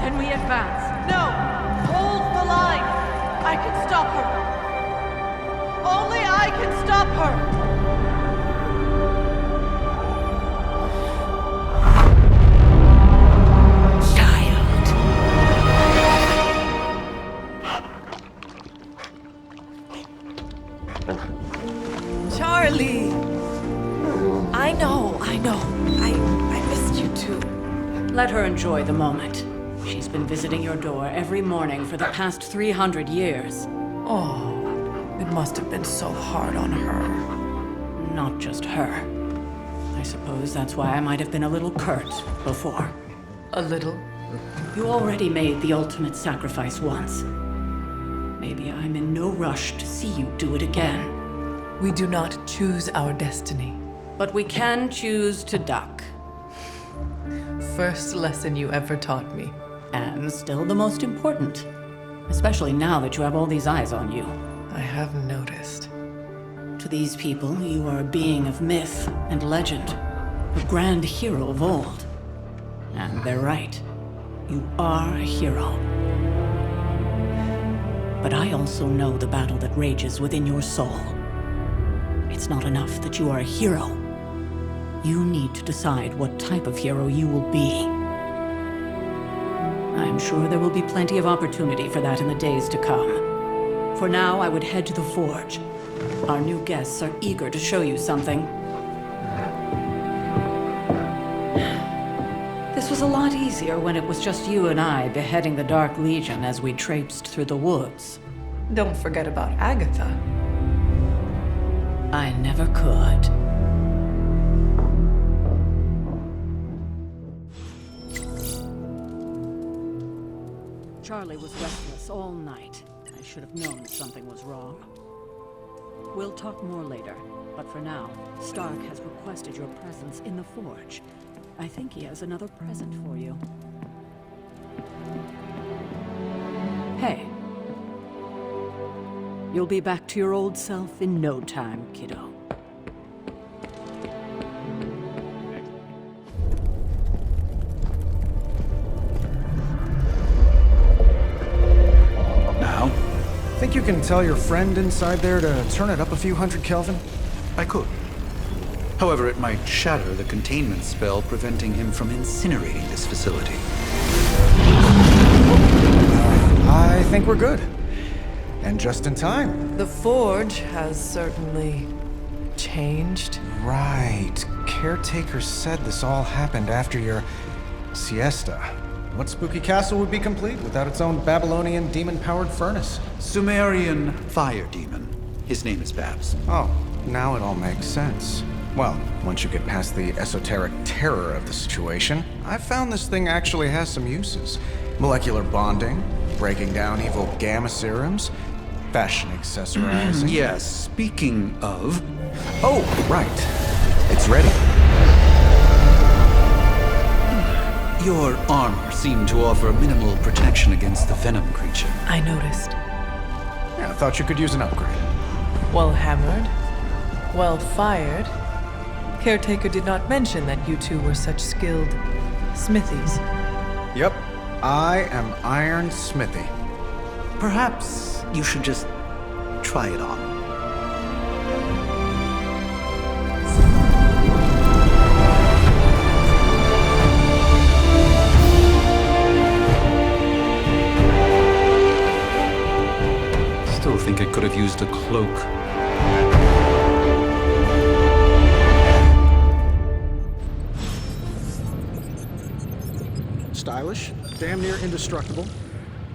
Can we advance? No! Hold the line! I can stop her! Only I can stop her! Charlie! I know. I missed you too. Let her enjoy the moment. She's been visiting your door every morning for the past 300 years. Oh, it must have been so hard on her. Not just her. I suppose that's why I might have been a little curt before. A little? You already made the ultimate sacrifice once. Maybe I'm in no rush to see you do it again. We do not choose our destiny. But we can choose to duck. First lesson you ever taught me. And still the most important. Especially now that you have all these eyes on you. I have noticed. To these people, you are a being of myth and legend. A grand hero of old. And they're right. You are a hero. But I also know the battle that rages within your soul. It's not enough that you are a hero. You need to decide what type of hero you will be. I'm sure there will be plenty of opportunity for that in the days to come. For now, I would head to the Forge. Our new guests are eager to show you something. This was a lot easier when it was just you and I beheading the Dark Legion as we traipsed through the woods. Don't forget about Agatha. I never could. Charlie was restless all night. I should have known something was wrong. We'll talk more later, but for now, Stark has requested your presence in the Forge. I think he has another present for you. Hey. You'll be back to your old self in no time, kiddo. Now? Think you can tell your friend inside there to turn it up a few hundred Kelvin? I could. However, it might shatter the containment spell preventing him from incinerating this facility. I think we're good. And just in time. The Forge has certainly changed. Right. Caretaker said this all happened after your siesta. What spooky castle would be complete without its own Babylonian demon-powered furnace? Sumerian fire demon. His name is Babs. Oh, now it all makes sense. Well, once you get past the esoteric terror of the situation, I've found this thing actually has some uses. Molecular bonding, breaking down evil gamma serums, fashion accessorizing. Yes, speaking of... Oh, right. It's ready. Your armor seemed to offer minimal protection against the venom creature. I noticed. Yeah, I thought you could use an upgrade. Well hammered. Well fired. Caretaker did not mention that you two were such skilled smithies. Yep. I am Iron Smithy. Perhaps you should just try it on. Still think I could have used a cloak. Stylish, damn near indestructible,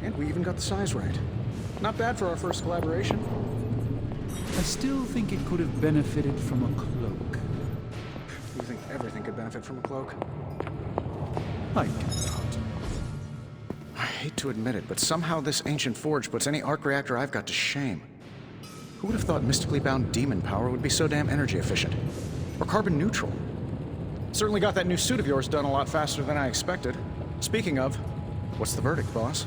and we even got the size right. Not bad for our first collaboration. I still think it could have benefited from a cloak. You think everything could benefit from a cloak? I do not. I hate to admit it, but somehow this ancient forge puts any arc reactor I've got to shame. Who would have thought mystically bound demon power would be so damn energy efficient? Or carbon neutral? Certainly got that new suit of yours done a lot faster than I expected. Speaking of, what's the verdict, boss?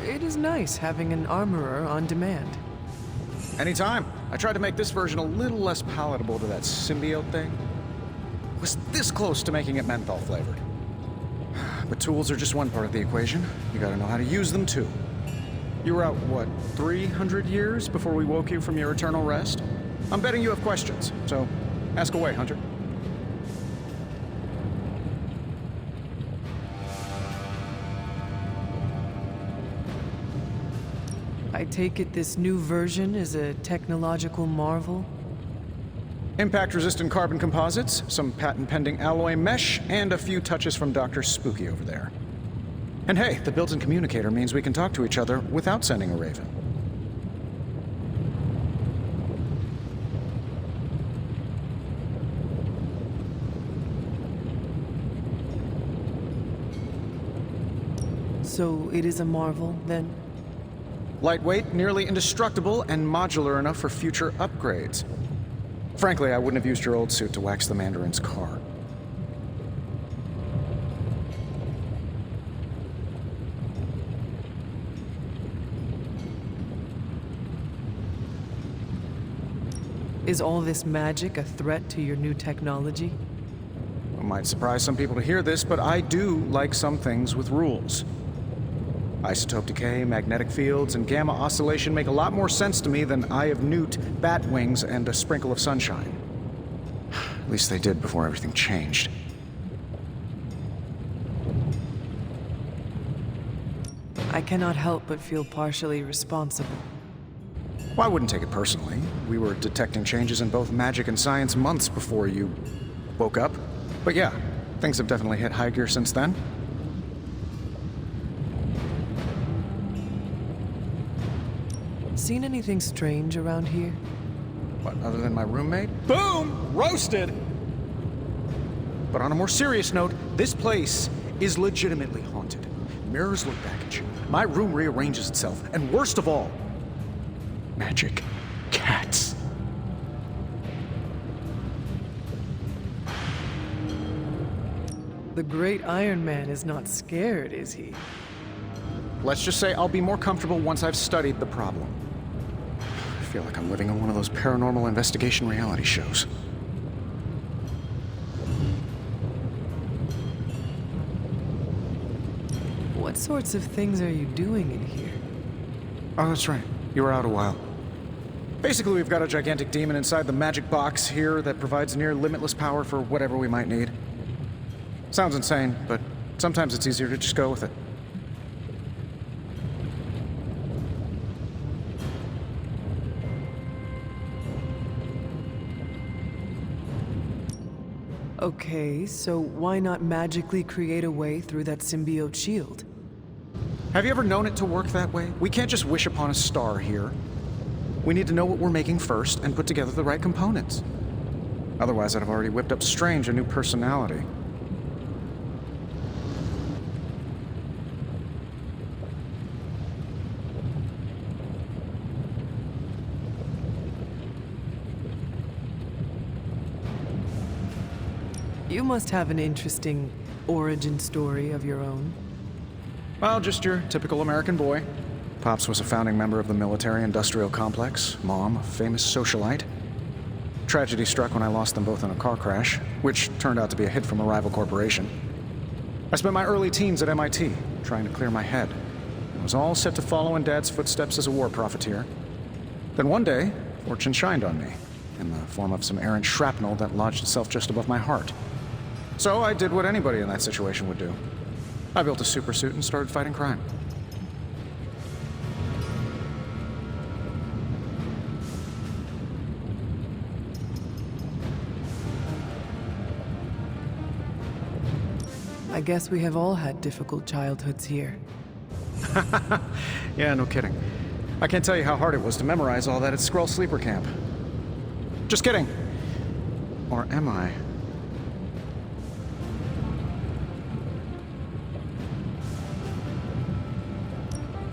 It is nice having an armorer on demand. Anytime. I tried to make this version a little less palatable to that symbiote thing. Was this close to making it menthol flavored. But tools are just one part of the equation. You gotta know how to use them too. You were out, what, 300 years before we woke you from your eternal rest? I'm betting you have questions, so ask away, Hunter. I take it this new version is a technological marvel? Impact-resistant carbon composites, some patent-pending alloy mesh, and a few touches from Dr. Spooky over there. And hey, the built-in communicator means we can talk to each other without sending a raven. So it is a marvel, then? Lightweight, nearly indestructible, and modular enough for future upgrades. Frankly, I wouldn't have used your old suit to wax the Mandarin's car. Is all this magic a threat to your new technology? It might surprise some people to hear this, but I do like some things with rules. Isotope decay, magnetic fields, and gamma oscillation make a lot more sense to me than Eye of Newt, bat wings, and a sprinkle of sunshine. At least they did before everything changed. I cannot help but feel partially responsible. Well, I wouldn't take it personally. We were detecting changes in both magic and science months before you woke up. But yeah, things have definitely hit high gear since then. Seen anything strange around here? What, other than my roommate? Boom! Roasted! But on a more serious note, this place is legitimately haunted. Mirrors look back at you. My room rearranges itself. And worst of all, magic cats. The great Iron Man is not scared, is he? Let's just say I'll be more comfortable once I've studied the problem. I feel like I'm living in one of those paranormal investigation reality shows. What sorts of things are you doing in here? Oh, that's right. You were out a while. Basically, we've got a gigantic demon inside the magic box here that provides near limitless power for whatever we might need. Sounds insane, but sometimes it's easier to just go with it. Okay, so why not magically create a way through that symbiote shield? Have you ever known it to work that way? We can't just wish upon a star here. We need to know what we're making first and put together the right components. Otherwise, I'd have already whipped up Strange a new personality. You must have an interesting origin story of your own. Well, just your typical American boy. Pops was a founding member of the military-industrial complex. Mom, a famous socialite. Tragedy struck when I lost them both in a car crash, which turned out to be a hit from a rival corporation. I spent my early teens at MIT, trying to clear my head. I was all set to follow in Dad's footsteps as a war profiteer. Then one day, fortune shined on me, in the form of some errant shrapnel that lodged itself just above my heart. So I did what anybody in that situation would do. I built a supersuit and started fighting crime. I guess we have all had difficult childhoods here. Yeah, no kidding. I can't tell you how hard it was to memorize all that at Skrull Sleeper Camp. Just kidding. Or am I?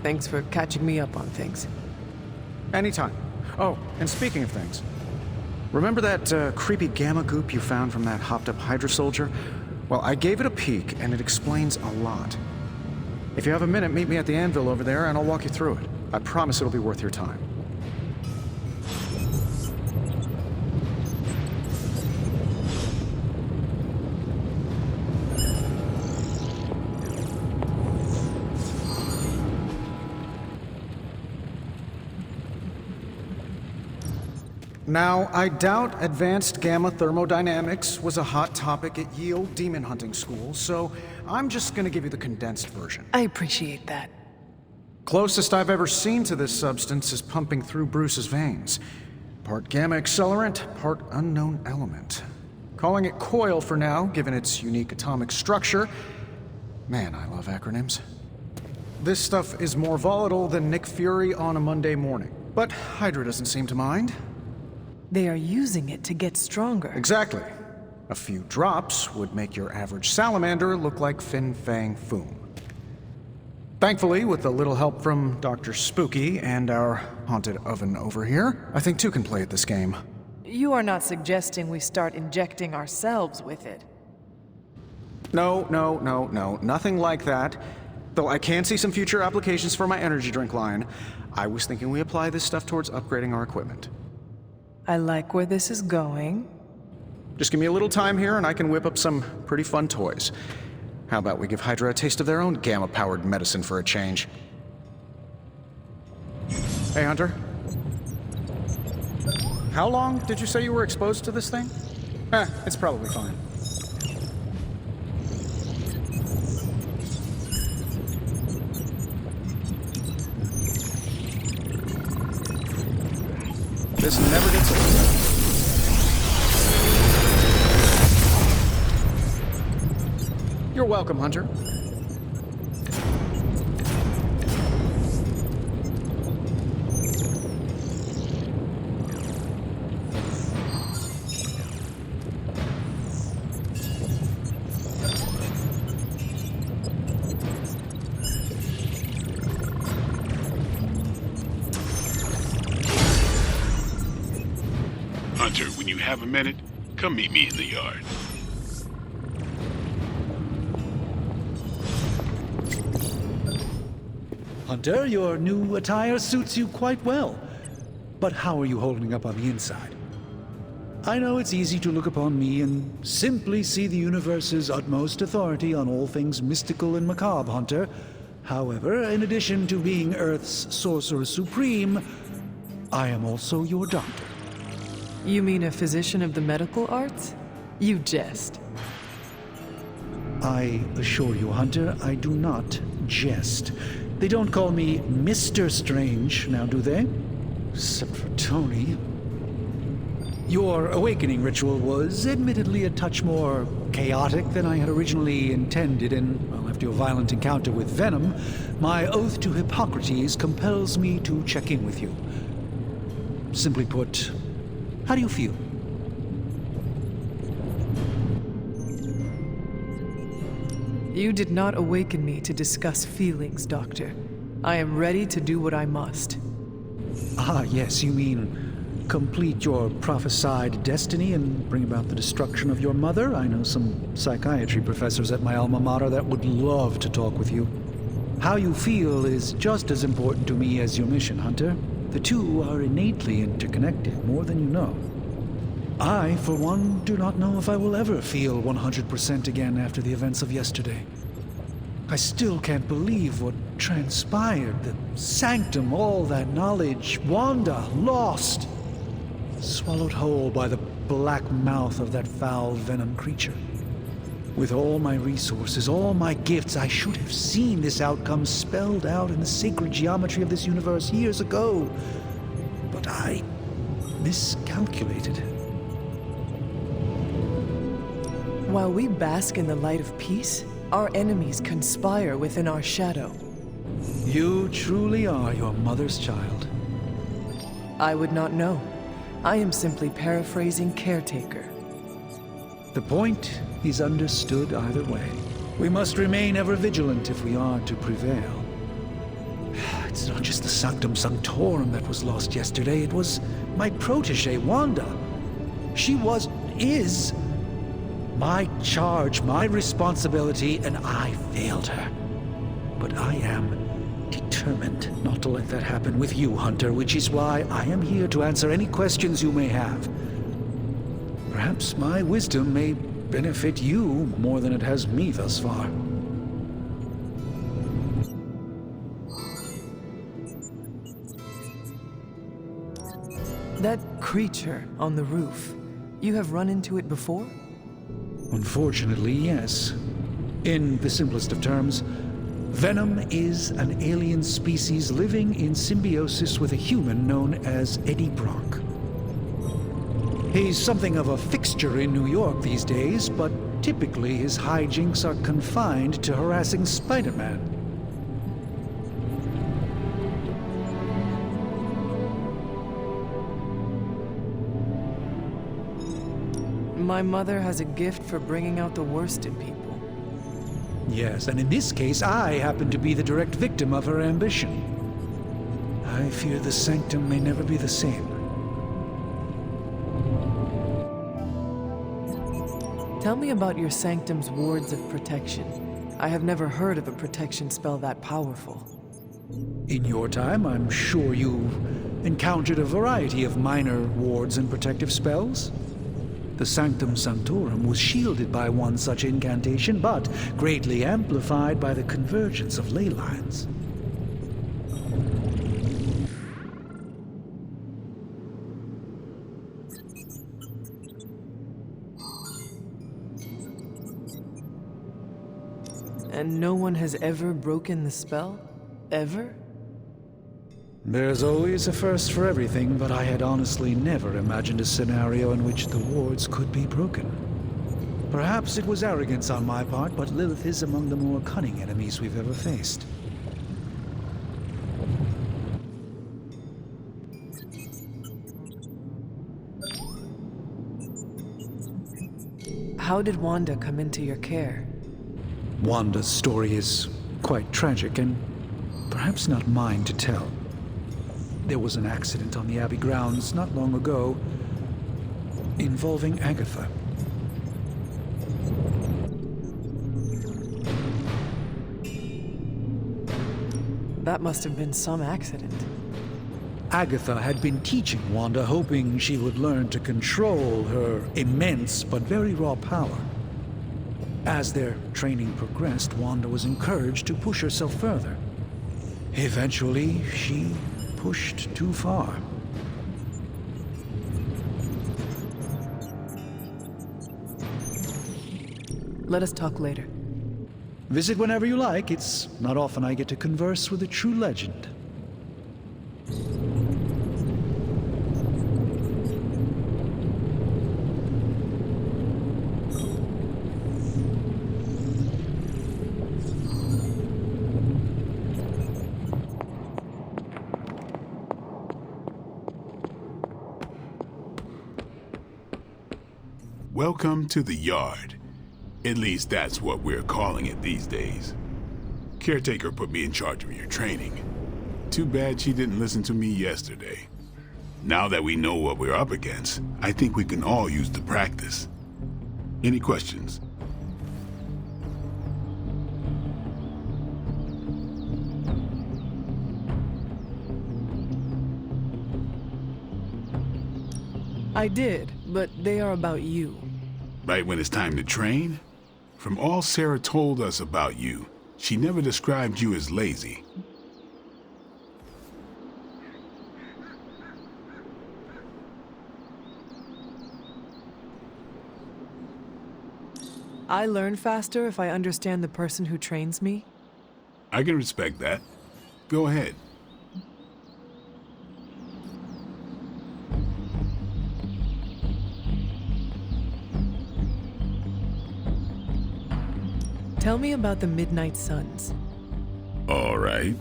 Thanks for catching me up on things. Anytime. Oh, and speaking of things, remember that creepy gamma goop you found from that hopped-up Hydra soldier? Well, I gave it a peek, and it explains a lot. If you have a minute, meet me at the anvil over there, and I'll walk you through it. I promise it'll be worth your time. Now, I doubt advanced gamma thermodynamics was a hot topic at Yield Demon Hunting School, so I'm just gonna give you the condensed version. I appreciate that. Closest I've ever seen to this substance is pumping through Bruce's veins. Part gamma accelerant, part unknown element. Calling it Coil for now, given its unique atomic structure. Man, I love acronyms. This stuff is more volatile than Nick Fury on a Monday morning. But Hydra doesn't seem to mind. They are using it to get stronger. Exactly. A few drops would make your average salamander look like Fin Fang Foom. Thankfully, with a little help from Dr. Spooky and our haunted oven over here, I think two can play at this game. You are not suggesting we start injecting ourselves with it. No, nothing like that. Though I can see some future applications for my energy drink line. I was thinking we apply this stuff towards upgrading our equipment. I like where this is going. Just give me a little time here and I can whip up some pretty fun toys. How about we give Hydra a taste of their own gamma-powered medicine for a change? Hey, Hunter. How long did you say you were exposed to this thing? It's probably fine. This never gets old. You're welcome, Hunter. Hunter, when you have a minute, come meet me in the yard. Hunter, your new attire suits you quite well. But how are you holding up on the inside? I know it's easy to look upon me and simply see the universe's utmost authority on all things mystical and macabre, Hunter. However, in addition to being Earth's Sorcerer Supreme, I am also your doctor. You mean a physician of the medical arts? You jest. I assure you, Hunter, I do not jest. They don't call me Mr. Strange, now do they? Except for Tony. Your awakening ritual was admittedly a touch more chaotic than I had originally intended, and, well, after your violent encounter with Venom, my oath to Hippocrates compels me to check in with you. Simply put, how do you feel? You did not awaken me to discuss feelings, Doctor. I am ready to do what I must. Ah, yes, you mean complete your prophesied destiny and bring about the destruction of your mother? I know some psychiatry professors at my alma mater that would love to talk with you. How you feel is just as important to me as your mission, Hunter. The two are innately interconnected, more than you know. I, for one, do not know if I will ever feel 100% again after the events of yesterday. I still can't believe what transpired. The sanctum, all that knowledge, Wanda, lost. Swallowed whole by the black mouth of that foul venom creature. With all my resources, all my gifts, I should have seen this outcome spelled out in the sacred geometry of this universe years ago. But I miscalculated. While we bask in the light of peace, our enemies conspire within our shadow. You truly are your mother's child. I would not know. I am simply paraphrasing Caretaker. The point is understood either way. We must remain ever vigilant if we are to prevail. It's not just the Sanctum Sanctorum that was lost yesterday, it was my protege, Wanda. She is my charge, my responsibility, and I failed her. But I am determined not to let that happen with you, Hunter, which is why I am here to answer any questions you may have. Perhaps my wisdom may benefit you more than it has me thus far. That creature on the roof, you have run into it before? Unfortunately, yes. In the simplest of terms, Venom is an alien species living in symbiosis with a human known as Eddie Brock. He's something of a fixture in New York these days, but typically his hijinks are confined to harassing Spider-Man. My mother has a gift for bringing out the worst in people. Yes, and in this case, I happen to be the direct victim of her ambition. I fear the Sanctum may never be the same. Tell me about your Sanctum's wards of protection. I have never heard of a protection spell that powerful. In your time, I'm sure you've encountered a variety of minor wards and protective spells. The Sanctum Sanctorum was shielded by one such incantation, but greatly amplified by the convergence of ley lines. And no one has ever broken the spell? Ever? There's always a first for everything, but I had honestly never imagined a scenario in which the wards could be broken. Perhaps it was arrogance on my part, but Lilith is among the more cunning enemies we've ever faced. How did Wanda come into your care? Wanda's story is quite tragic, and perhaps not mine to tell. There was an accident on the Abbey grounds not long ago involving Agatha. That must have been some accident. Agatha had been teaching Wanda, hoping she would learn to control her immense but very raw power. As their training progressed, Wanda was encouraged to push herself further. Eventually, she pushed too far. Let us talk later. Visit whenever you like. It's not often I get to converse with a true legend. Welcome to the Yard. At least that's what we're calling it these days. Caretaker put me in charge of your training. Too bad she didn't listen to me yesterday. Now that we know what we're up against, I think we can all use the practice. Any questions? I did, but they are about you. Right when it's time to train? From all Sarah told us about you, she never described you as lazy. I learn faster if I understand the person who trains me. I can respect that. Go ahead. Tell me about the Midnight Suns. All right.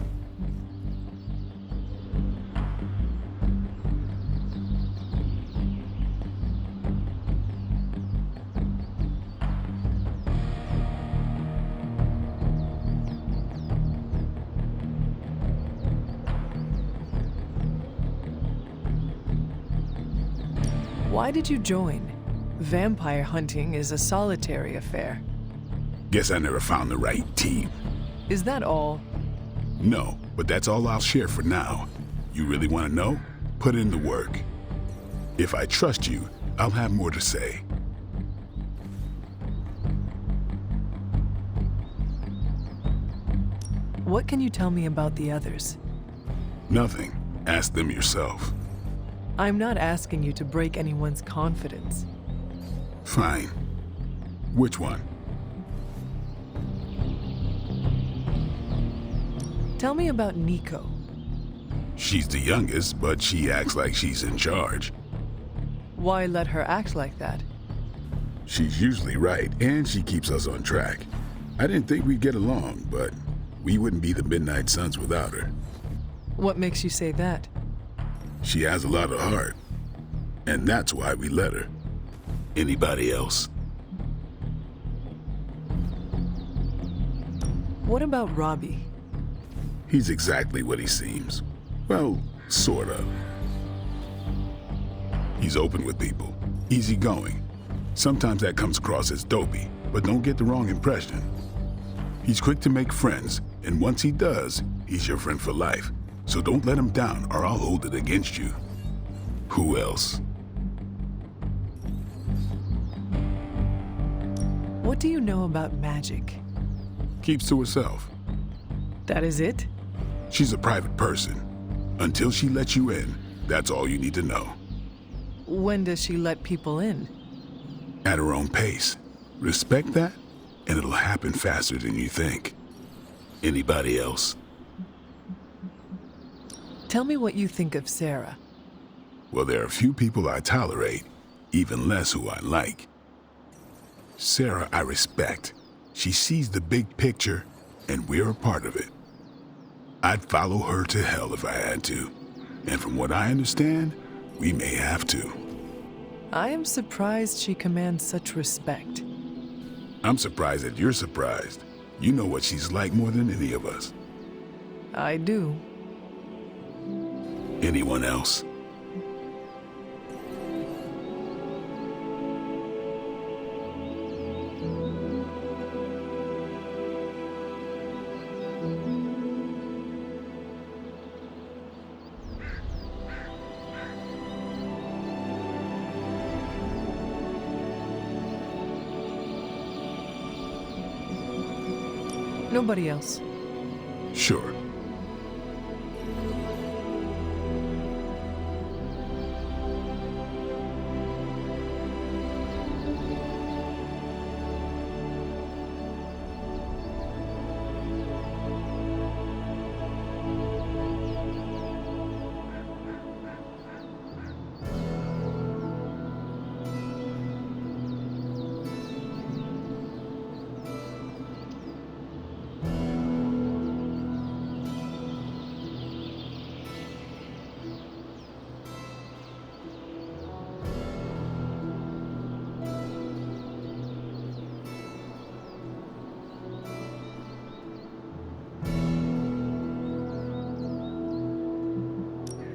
Why did you join? Vampire hunting is a solitary affair. Guess I never found the right team. Is that all? No, but that's all I'll share for now. You really want to know? Put in the work. If I trust you, I'll have more to say. What can you tell me about the others? Nothing. Ask them yourself. I'm not asking you to break anyone's confidence. Fine. Which one? Tell me about Nico. She's the youngest, but she acts like she's in charge. Why let her act like that? She's usually right, and she keeps us on track. I didn't think we'd get along, but we wouldn't be the Midnight Suns without her. What makes you say that? She has a lot of heart, and that's why we let her. Anybody else? What about Robbie? He's exactly what he seems. Well, sort of. He's open with people, easygoing. Sometimes that comes across as dopey, but don't get the wrong impression. He's quick to make friends, and once he does, he's your friend for life. So don't let him down or I'll hold it against you. Who else? What do you know about magic? Keeps to herself. That is it? She's a private person. Until she lets you in, that's all you need to know. When does she let people in? At her own pace. Respect that, and it'll happen faster than you think. Anybody else? Tell me what you think of Sarah. Well, there are few people I tolerate, even less who I like. Sarah, I respect. She sees the big picture, and we're a part of it. I'd follow her to hell if I had to. And from what I understand, we may have to. I am surprised she commands such respect. I'm surprised that you're surprised. You know what she's like more than any of us. I do. Anyone else? Nobody else. Sure.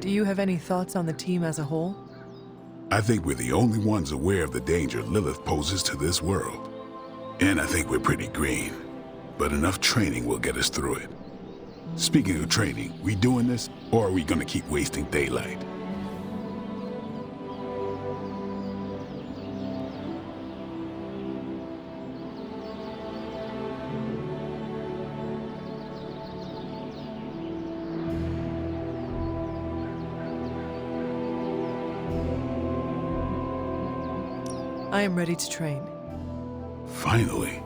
Do you have any thoughts on the team as a whole? I think we're the only ones aware of the danger Lilith poses to this world. And I think we're pretty green. But enough training will get us through it. Speaking of training, we doing this, or are we gonna keep wasting daylight? I am ready to train. Finally.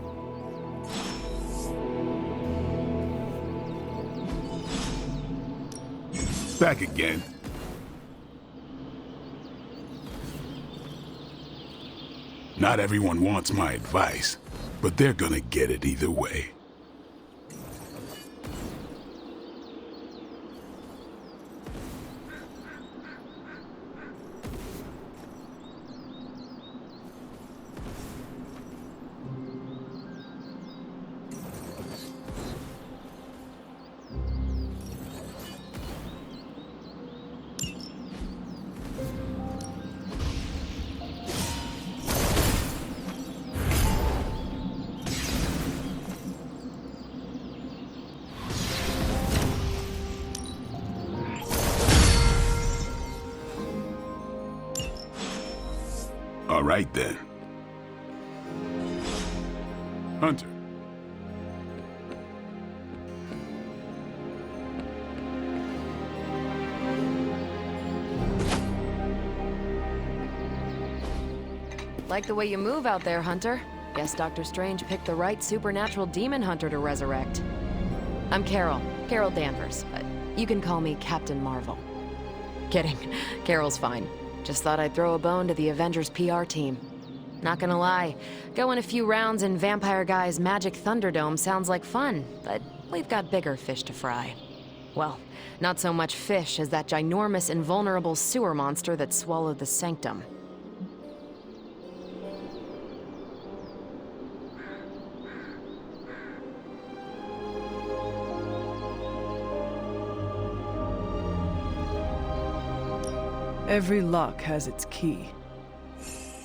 Back again. Not everyone wants my advice, but they're gonna get it either way. All right, then. Hunter. Like the way you move out there, Hunter. Guess Dr. Strange picked the right supernatural demon hunter to resurrect. I'm Carol Danvers, but you can call me Captain Marvel. Kidding, Carol's fine. Just thought I'd throw a bone to the Avengers PR team. Not gonna lie, going a few rounds in Vampire Guy's Magic Thunderdome sounds like fun, but we've got bigger fish to fry. Well, not so much fish as that ginormous invulnerable sewer monster that swallowed the Sanctum. Every lock has its key.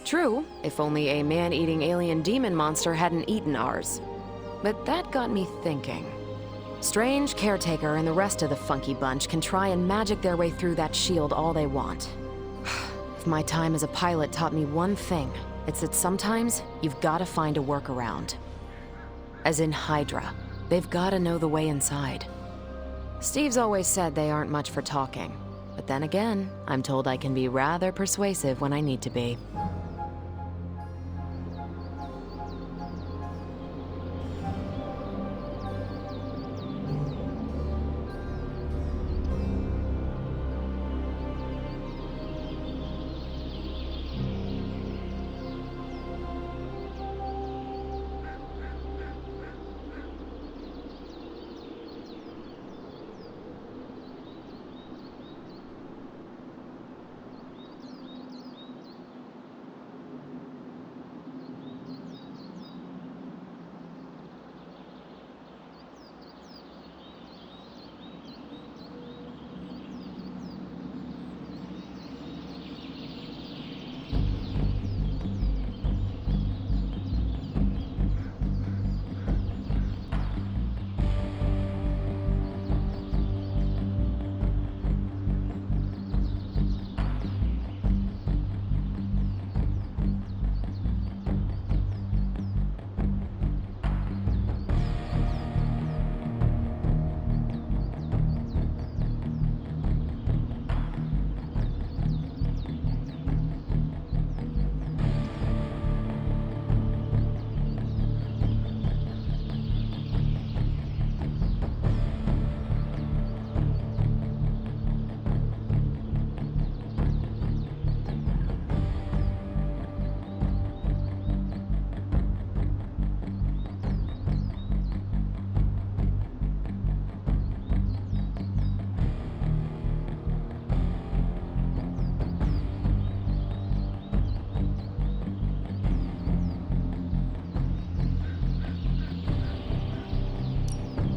True, if only a man-eating alien demon monster hadn't eaten ours. But that got me thinking. Strange, Caretaker, and the rest of the funky bunch can try and magic their way through that shield all they want. If my time as a pilot taught me one thing, it's that sometimes you've gotta find a workaround. As in Hydra, they've gotta know the way inside. Steve's always said they aren't much for talking. But then again, I'm told I can be rather persuasive when I need to be.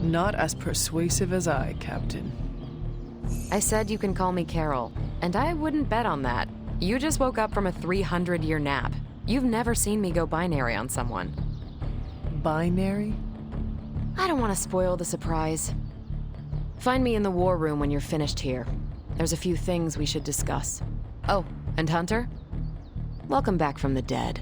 Not as persuasive as I, Captain. I said you can call me Carol, and I wouldn't bet on that. You just woke up from a 300-year nap. You've never seen me go binary on someone. Binary? I don't want to spoil the surprise. Find me in the war room when you're finished here. There's a few things we should discuss. Oh, and Hunter? Welcome back from the dead.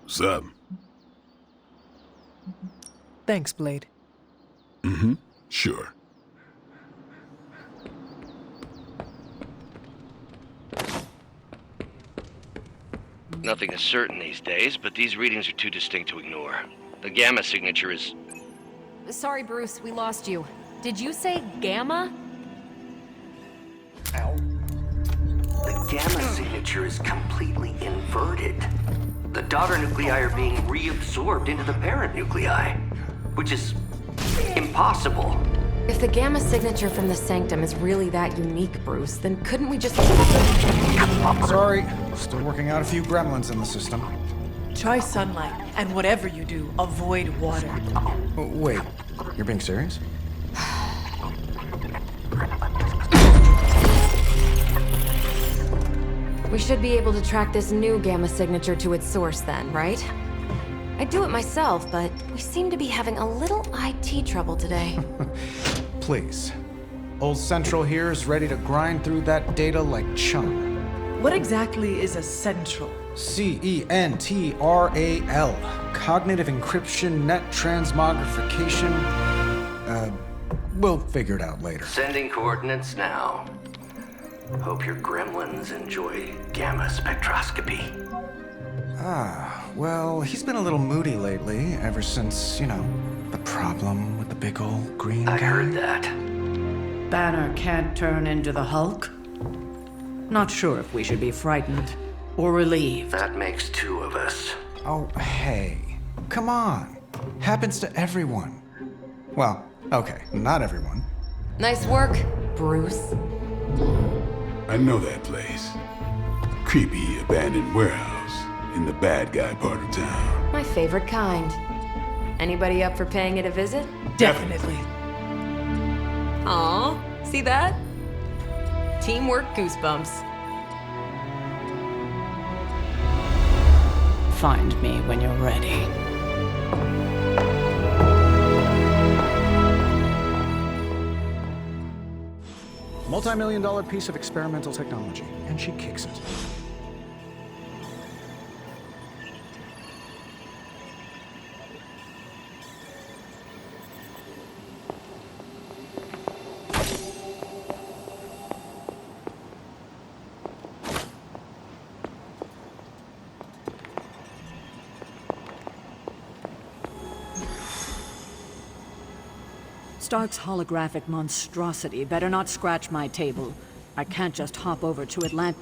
What's up? Thanks, Blade. Mm-hmm. Sure. Nothing is certain these days, but these readings are too distinct to ignore. The gamma signature is... Sorry, Bruce, we lost you. Did you say gamma? The gamma signature is completely inverted. The daughter nuclei are being reabsorbed into the parent nuclei. which is impossible. If the gamma signature from the Sanctum is really that unique, Bruce, then couldn't we just... Sorry, still working out a few gremlins in the system. Try sunlight, and whatever you do, avoid water. Oh, wait, you're being serious? We should be able to track this new gamma signature to its source then, right? I'd do it myself, but we seem to be having a little IT trouble today. Please. Old Central here is ready to grind through that data like chum. What exactly is a central? CENTRAL. Cognitive encryption, net transmogrification. We'll figure it out later. Sending coordinates now. Hope your gremlins enjoy gamma spectroscopy. Well, he's been a little moody lately, ever since, the problem with the big old green guy. I heard that. Banner can't turn into the Hulk? Not sure if we should be frightened or relieved. That makes two of us. Oh, hey. Come on. Happens to everyone. Well, okay, not everyone. Nice work, Bruce. I know that place. Creepy abandoned warehouse in the bad guy part of town. My favorite kind. Anybody up for paying it a visit? Definitely. Aw, see that? Teamwork goosebumps. Find me when you're ready. Multi-million-dollar piece of experimental technology, and she kicks it. Stark's holographic monstrosity better not scratch my table. I can't just hop over to Atlanta.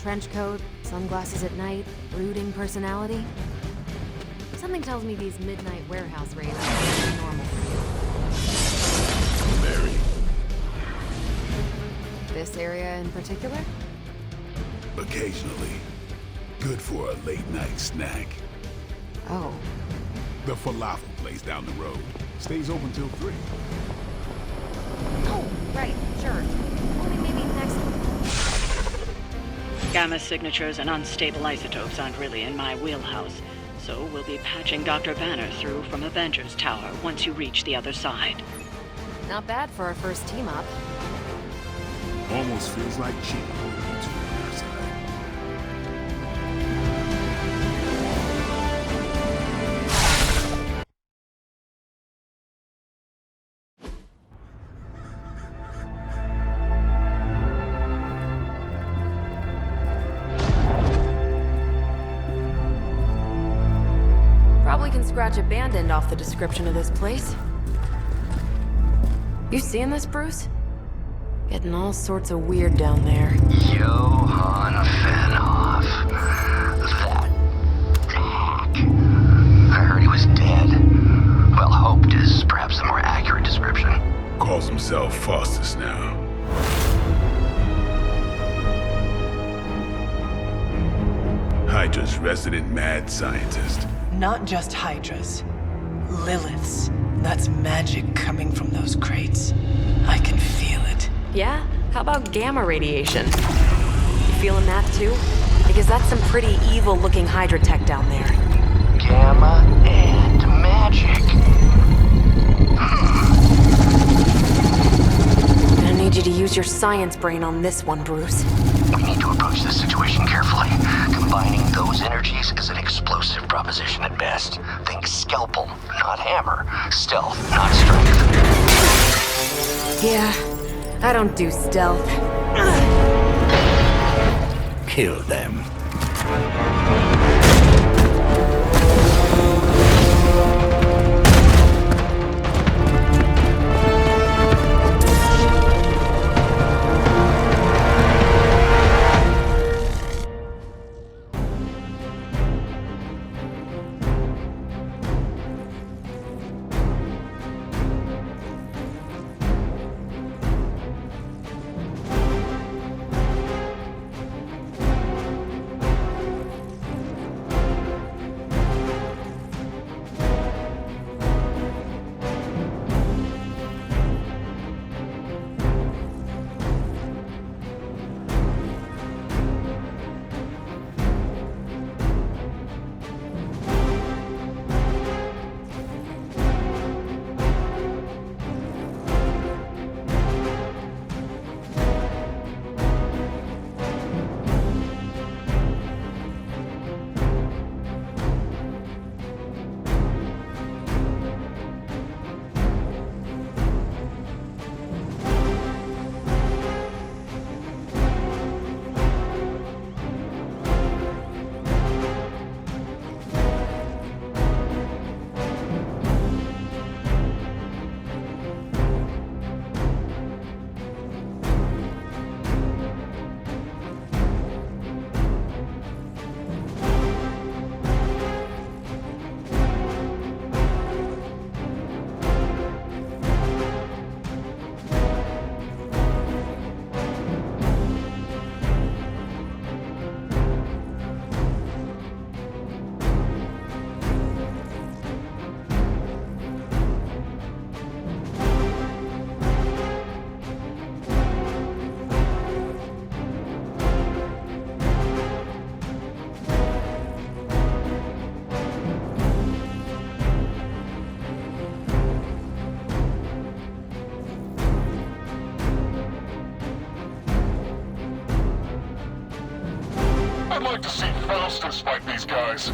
Trench coat, sunglasses at night, brooding personality. Something tells me these midnight warehouse raids are normal. Mary. This area in particular? Occasionally. Good for a late night snack. Oh. The falafel place down the road stays open till 3. Oh, right, sure. Only maybe next week. Gamma signatures and unstable isotopes aren't really in my wheelhouse, so we'll be patching Dr. Banner through from Avengers Tower once you reach the other side. Not bad for our first team up. Almost feels like cheating with you two on our side. Probably can scratch abandoned off the description of this place. You seeing this, Bruce? Getting all sorts of weird down there. Johann Fenhoff. That hack. I heard he was dead. Well, hoped is perhaps the more accurate description. Calls himself Faustus now. Hydra's resident mad scientist. Not just Hydras. Liliths. That's magic coming from those crates. I can feel it. Yeah? How about gamma radiation? You feeling that too? Because that's some pretty evil-looking Hydra tech down there. Gamma and magic. Gonna need need you to use your science brain on this one, Bruce. We need to approach this situation carefully. Combining those energies is an explosive proposition at best. Think scalpel, not hammer. Stealth, not strength. Yeah, I don't do stealth. Kill them. I'd like to see Faustus fight these guys.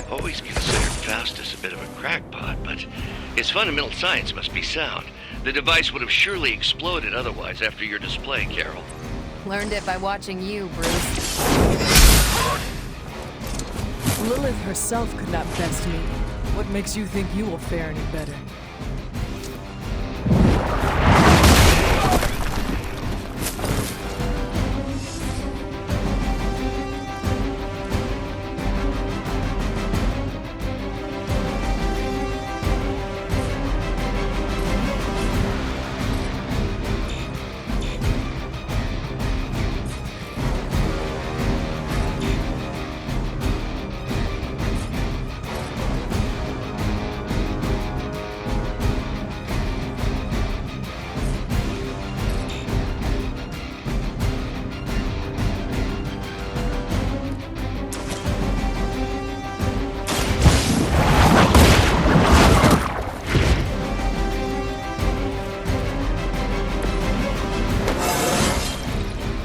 Always considered Faustus a bit of a crackpot, but his fundamental science must be sound. The device would have surely exploded otherwise after your display, Carol. Learned it by watching you, Bruce. Lilith herself could not best me. What makes you think you will fare any better?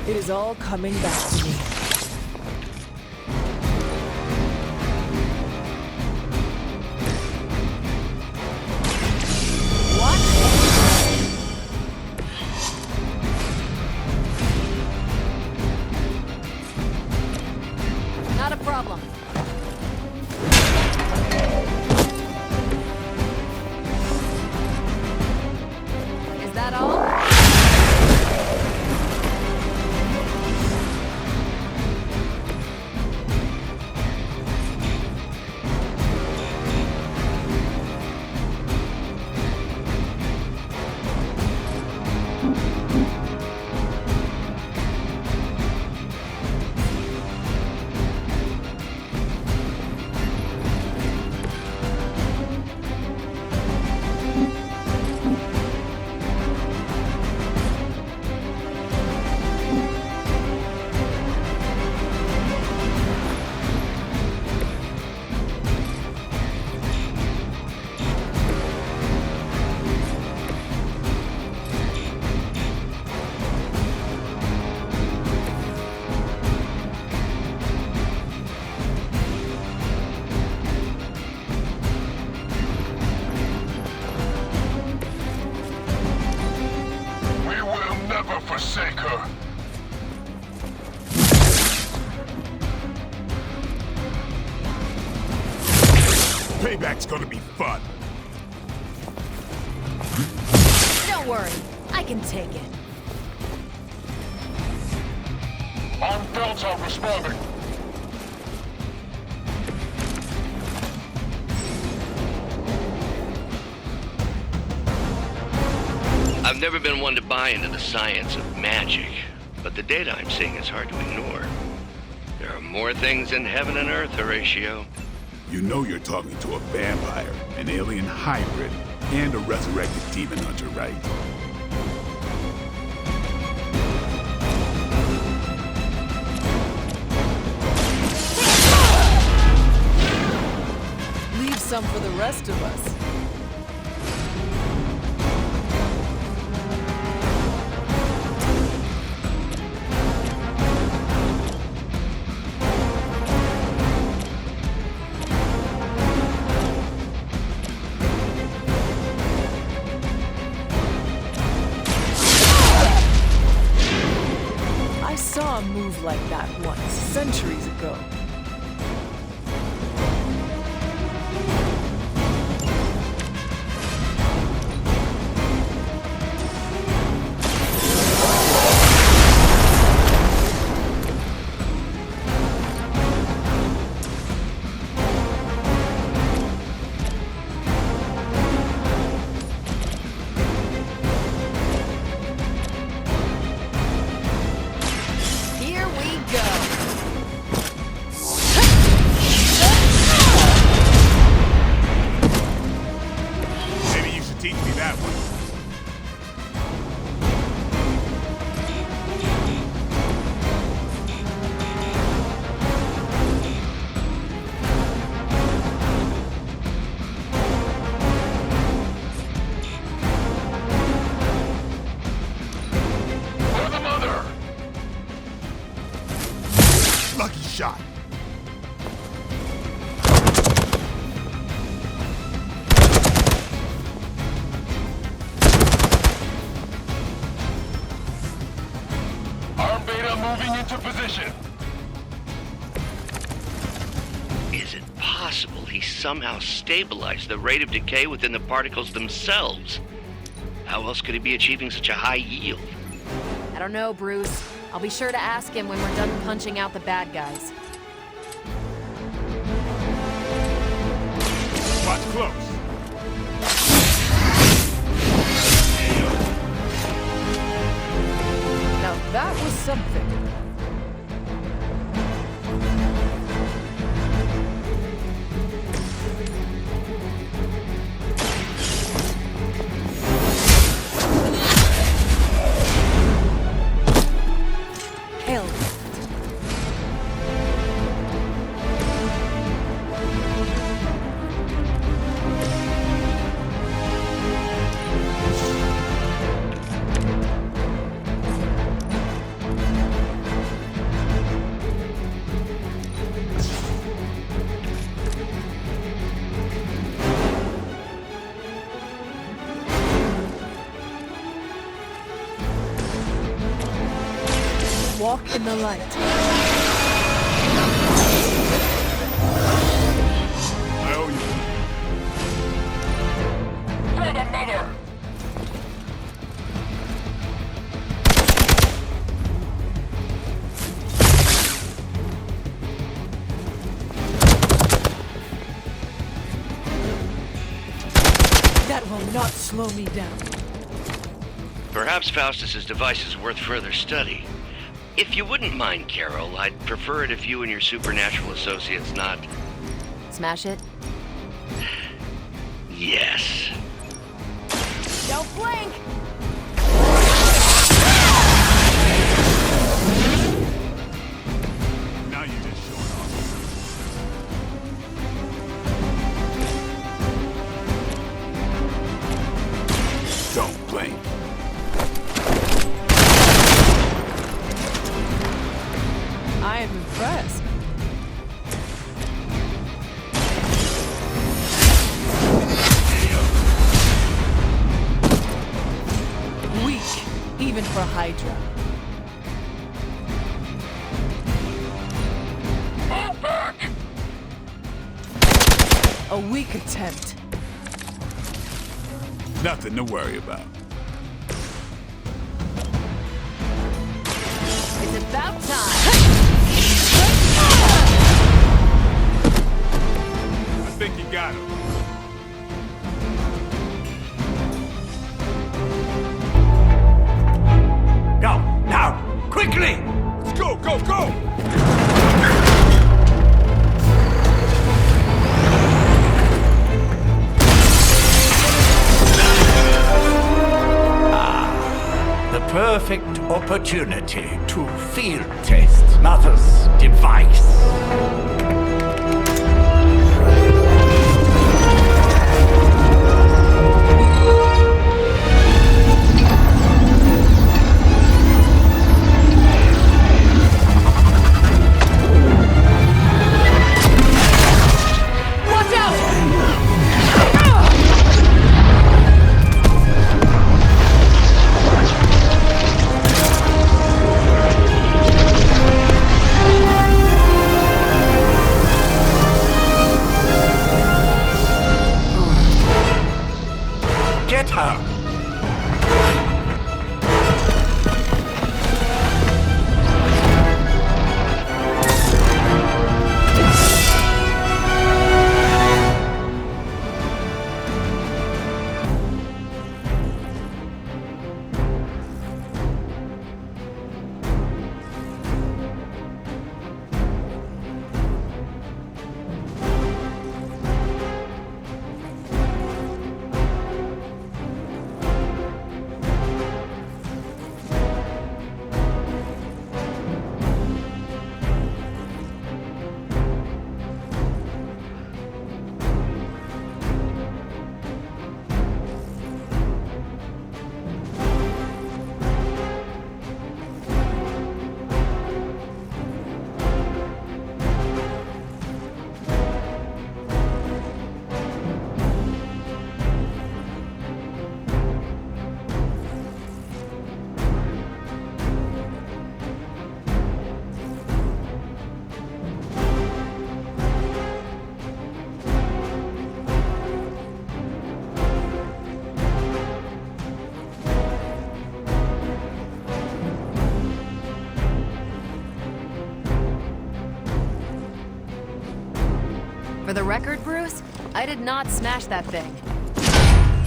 It is all coming back to me. Not a problem. Is that all? We will never forsake her. Payback's gonna be fun. Don't worry. I can take it. On Delta responding. I've never been one to buy into the science of magic, but the data I'm seeing is hard to ignore. There are more things in heaven and earth, Horatio. You know you're talking to a vampire, an alien hybrid, and a resurrected demon hunter, right? Leave some for the rest of us. I saw a move like that once, centuries ago. Here we go. Maybe you should teach me that one. For the mother. Lucky shot. into position. Is it possible he somehow stabilized the rate of decay within the particles themselves? How else could he be achieving such a high yield? I don't know, Bruce. I'll be sure to ask him when we're done punching out the bad guys. Watch close. Now that was something. Hell. Walk in the light. I owe you. That will not slow me down. Perhaps Faustus's device is worth further study. If you wouldn't mind, Carol, I'd prefer it if you and your supernatural associates not... Smash it? Yes. Don't blink! Now you're just showing off. Don't blink. I am impressed. Weak, even for Hydra. A weak attempt. Nothing to worry about. It's about time! I think you got him. Go, now, quickly! Let's go, go, go! The perfect opportunity to field test Mother's device. Watch out! For the record, Bruce, I did not smash that thing.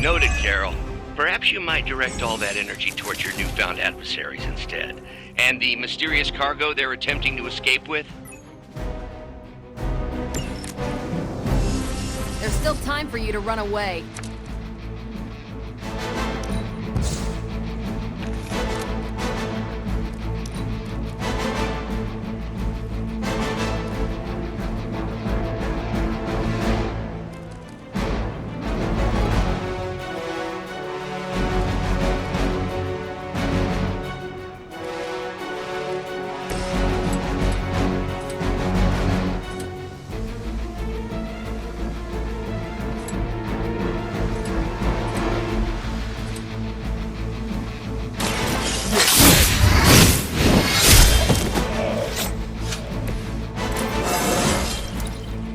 Noted, Carol. Perhaps you might direct all that energy towards your newfound adversaries instead. And the mysterious cargo they're attempting to escape with? There's still time for you to run away.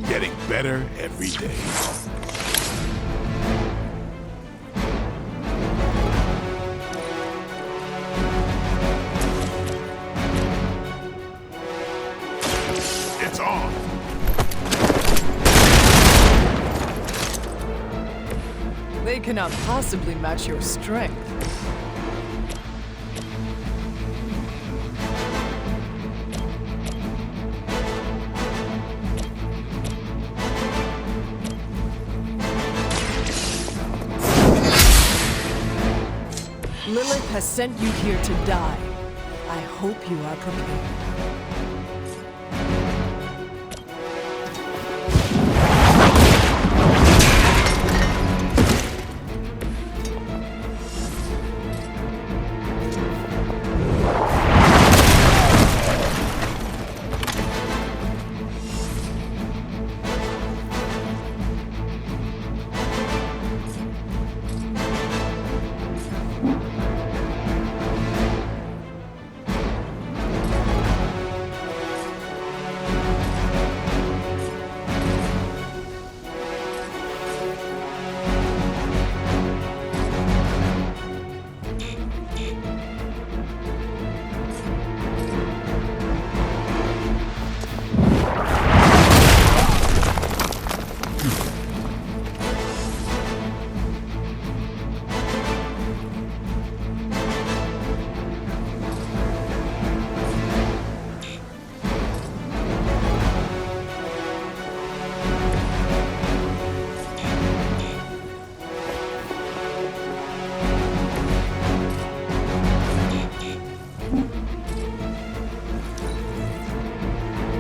Getting better every day. It's on. They cannot possibly match your strength. Lilith has sent you here to die. I hope you are prepared.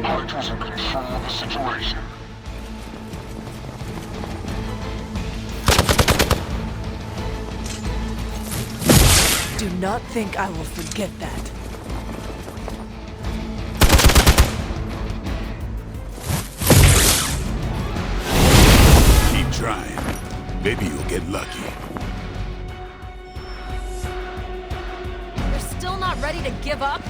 Hydra's in control of the situation. Do not think I will forget that. Keep trying. Maybe you'll get lucky. You're still not ready to give up?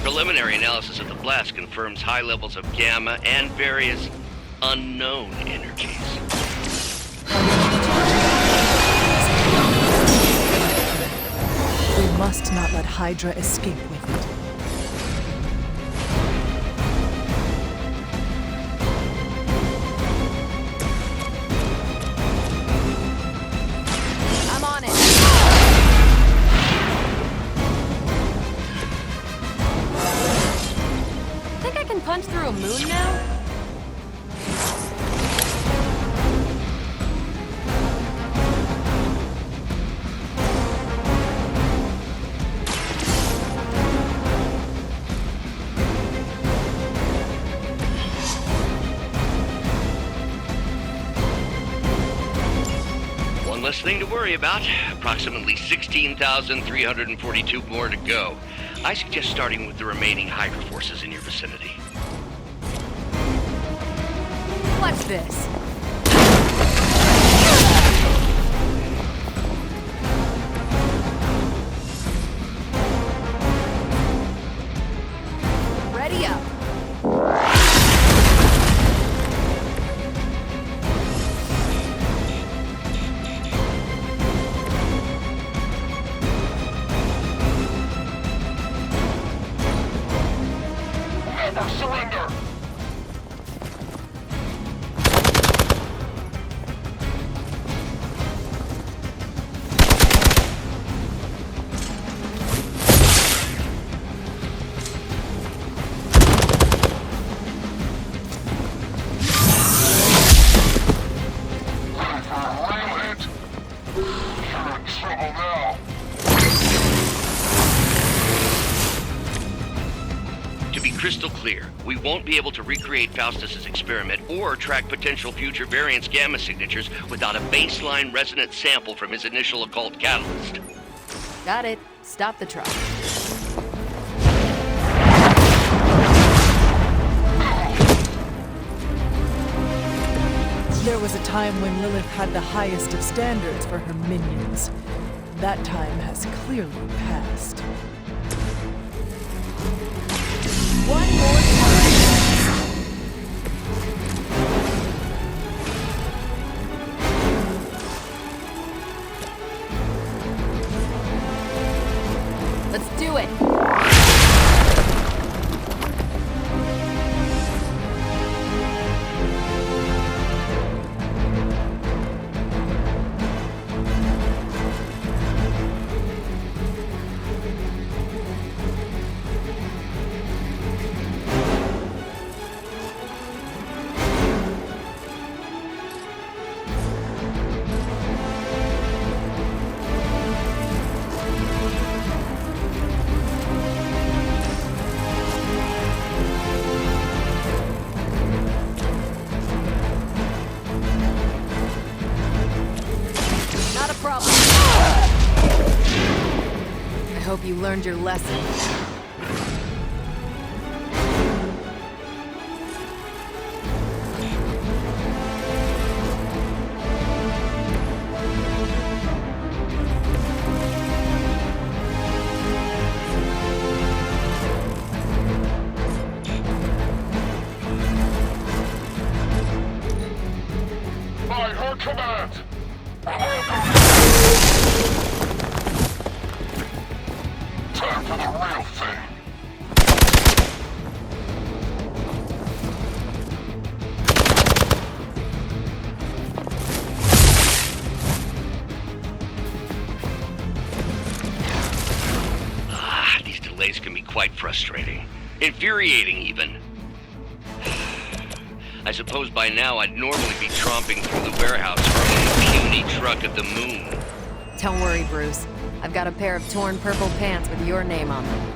Preliminary analysis of the blast confirms high levels of gamma and various unknown energies. We must not let Hydra escape with it. I'm on it. Think I can punch through a moon now? One less thing to worry about. Approximately 16,342 more to go. I suggest starting with the remaining Hydra forces in your vicinity. What's this? Ready up. trouble now. To be crystal clear, we won't be able to recreate Faustus's experiment or track potential future variants' gamma signatures without a baseline resonance sample from his initial occult catalyst. Got it. Stop the truck. There was a time when Lilith had the highest of standards for her minions. That time has clearly passed. One more time. Let's do it. I hope you learned your lesson. By her command. Time for the real thing. These delays can be quite frustrating. Infuriating, even. I suppose by now I'd normally be tromping through the warehouse hurling a puny truck at the moon. Don't worry, Bruce. I've got a pair of torn purple pants with your name on them.